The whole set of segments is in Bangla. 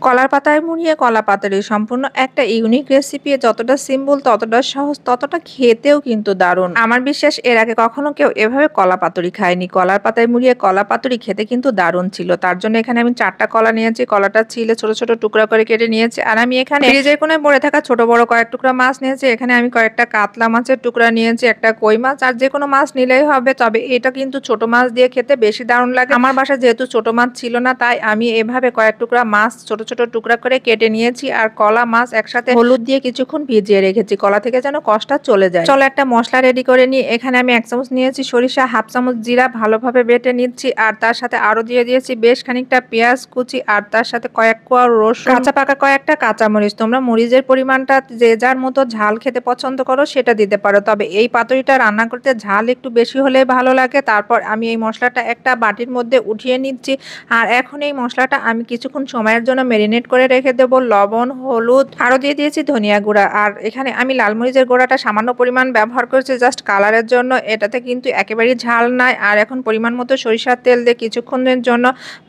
কলার পাতায় মুড়িয়ে কলা পাতারি সম্পূর্ণ একটা ইউনিক রেসিপি, যতটা সিম্পল ততটা সহজ, ততটা খেতেও কিন্তু দারুণ। আমার বিশ্বাস এর আগে কখনো কেউ এভাবে কলা পাতুরি খায়নি। কলার পাতায় মুড়িয়ে কলা পাতুরি খেতে কিন্তু দারুণ ছিল। তার জন্য এখানে আমি ৪ টা কলা নিয়েছি। কলাটা ছিলে ছোট, ছোট টুকরা করে কেটে নিয়েছি। আর আমি এখানে ফ্রিজের কোণে পড়ে থাকা ছোট বড় কয়েক টুকরা মাছ নিয়েছি। এখানে আমি কয়েকটা কাতলা মাছের টুকরা নিয়েছি, একটা কই মাছ, আর যেকোনো মাছ নিলেই হবে। তবে এটা কিন্তু ছোট মাছ দিয়ে খেতে বেশি দারুণ লাগে। আমার বাসায় যেহেতু ছোট মাছ ছিল না, তাই আমি এভাবে কয়েক টুকরা মাছ ছোট, ছোট টুকরা করে কেটে নিয়েছি। আর কলা মাছ একসাথে হলুদ দিয়ে কিছুক্ষণ ভিজিয়ে রেখেছি, কলা থেকে যেন কষটা চলে যায়। চলো একটা মশলা রেডি করে নিই। এখানে আমি 1 চামচ নিয়েছি সরিষা, 1/2 চামচ জিরা ভালোভাবে বেটে নিচ্ছি। আর তার সাথে আরো দিয়ে দিয়েছি বেশ খানিকটা পেঁয়াজ কুচি, আর তার সাথে কয়েক কোয়া রসুন, কাঁচা পাকা কয়েকটা কাঁচামরিচ। তোমরা মরিচের পরিমাণটা যে যার মতো ঝাল খেতে পছন্দ করো সেটা দিতে পারো। তবে এই পাতুরিটা রান্না করতে ঝাল একটু বেশি হলে ভালো লাগে। তারপর আমি এই মশলাটা একটা বাটির মধ্যে উঠিয়ে নিচ্ছি। আর এখন এই মশলাটা আমি কিছুক্ষণ সময়ের জন্য ম্যারিনেট করে রেখে দেব। লবণ, হলুদ, আরো দিয়ে দিয়েছি ধনিয়া গুঁড়া। আর এখানে আমি লাল মরিচের গুঁড়াটা সামান্য পরিমাণ ব্যবহার করেছি জাস্ট কালারের জন্য। এটাতে কিন্তু একেবারেই ঝাল নাই। আর এখন পরিমাণ মতো সরিষার তেল দিয়ে কিছুক্ষণের জন্য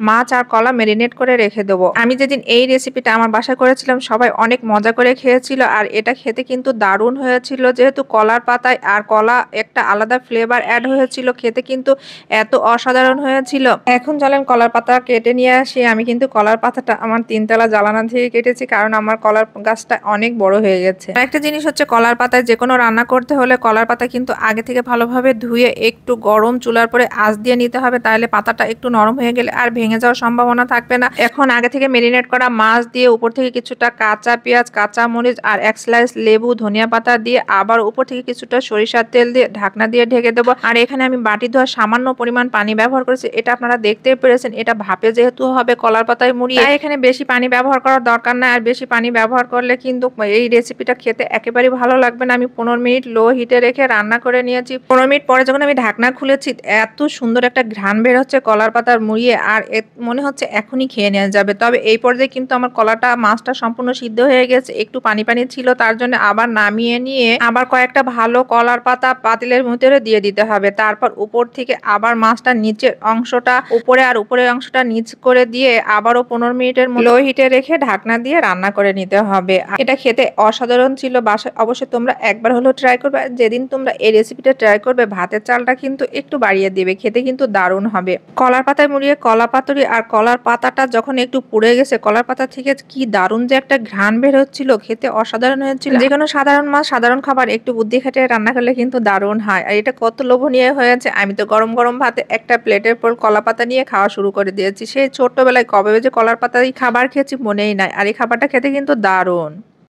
মাছ আর কলা ম্যারিনেট করে রেখে দেবো। আমি যেদিন এই রেসিপিটা আমার বাসায় করেছিলাম সবাই অনেক মজা করে খেয়েছিল। আর এটা খেতে কিন্তু দারুণ হয়েছিল, যেহেতু কলার পাতায় আর কলা একটা আলাদা ফ্লেভার অ্যাড হয়েছিল। খেতে কিন্তু এত অসাধারণ হয়েছিল। এখন চলেন কলার পাতা কেটে নিয়ে আসি। আমি কিন্তু কলার পাতাটা আমার 3 তলা জানালা থেকে কেটেছি, কারণ আমার কলার গাছটা অনেক বড় হয়ে গেছে। একটা জিনিস হচ্ছে, কলার পাতায় যে কোনো রান্না করতে হলে কলার পাতা কিন্তু আগে থেকে ভালোভাবে ধুয়ে একটু গরম চুলার পরে আঁচ দিয়ে নিতে হবে। তাহলে পাতাটা একটু নরম হয়ে গেলে আর ভেঙে যাওয়ার সম্ভাবনা থাকবে না। এখন আগে থেকে মেরিনেট করা মাছ দিয়ে উপর থেকে কিছুটা কাঁচা পেঁয়াজ, কাঁচা মরিচ আর 1 স্লাইস লেবু, ধনিয়া পাতা দিয়ে আবার উপর থেকে কিছুটা সরিষার তেল দিয়ে ঢাকনা দিয়ে ঢেকে দেবো। আর এখানে আমি বাটি ধোয়া সামান্য পরিমাণ পানি ব্যবহার করেছি। এটা আপনারা দেখতে পেরেছেন, এটা ভাপে যেহেতু হবে কলার পাতায় মুড়িয়ে, তাই এখানে বেশি পানি ব্যবহার করার দরকার নাই। আর বেশি পানি ব্যবহার করলে কিন্তু এই রেসিপিটা খেতে একেবারেই ভালো লাগবে না। আমি 15 মিনিট লো হিটে রেখে রান্না করে নিয়েছি। 15 মিনিট পরে যখন আমি ঢাকনা খুলেছি, এত সুন্দর একটা ঘ্রাণ বের হচ্ছে কলার পাতার মুড়িয়ে, আর মনে হচ্ছে এখনই খেয়ে নেওয়া যাবে। তবে এই পর্যায়ে কিন্তু আমার কলাটা মাছটা সম্পূর্ণ সিদ্ধ হয়ে গেছে, একটু পানি পানি ছিল, তার জন্য আবার নামিয়ে নিয়ে আবার কয়েকটা ভালো কলার পাতা পাতিলের ভিতরে দিয়ে দিতে হবে। তারপর উপর থেকে আবার মাছটা নিচের অংশটা উপরে আর উপরের অংশটা নিচ করে দিয়ে আবারও 15 মিনিটের লো হিটে রেখে ঢাকনা দিয়ে রান্না করে নিতে হবে। এটা খেতে অসাধারণ ছিল। বাসায় অবশ্যই তোমরা একবার হলেও ট্রাই করবে। যেদিন তোমরা এই রেসিপিটা ট্রাই করবে, ভাতের চালটা কিন্তু একটু বাড়িয়ে দিবে, খেতে কিন্তু দারুণ হবে। কলার পাতায় মুড়িয়ে কলা পাতুরি, আর কলার পাতাটা যখন একটু পুড়ে গেছে, কলার পাতা থেকে কি দারুণ যে একটা ঘ্রাণ বের হচ্ছিল, খেতে অসাধারণ হয়েছিল। যে কোনো সাধারণ মাছ, সাধারণ খাবার একটু বুদ্ধি খাটিয়ে রান্না করলে কিন্তু দারুণ হয়। আর এটা কত লোভনীয় হয়েছে। আমি তো গরম গরম ভাতে একটা প্লেটের পর কলা পাতা নিয়ে খাওয়া শুরু করে দিয়েছি। সেই ছোট্টবেলায় কবে যে কলার পাতা খাবার খেয়েছি মনেই নাই। আর এই খাবারটা খেতে কিন্তু দারুণ।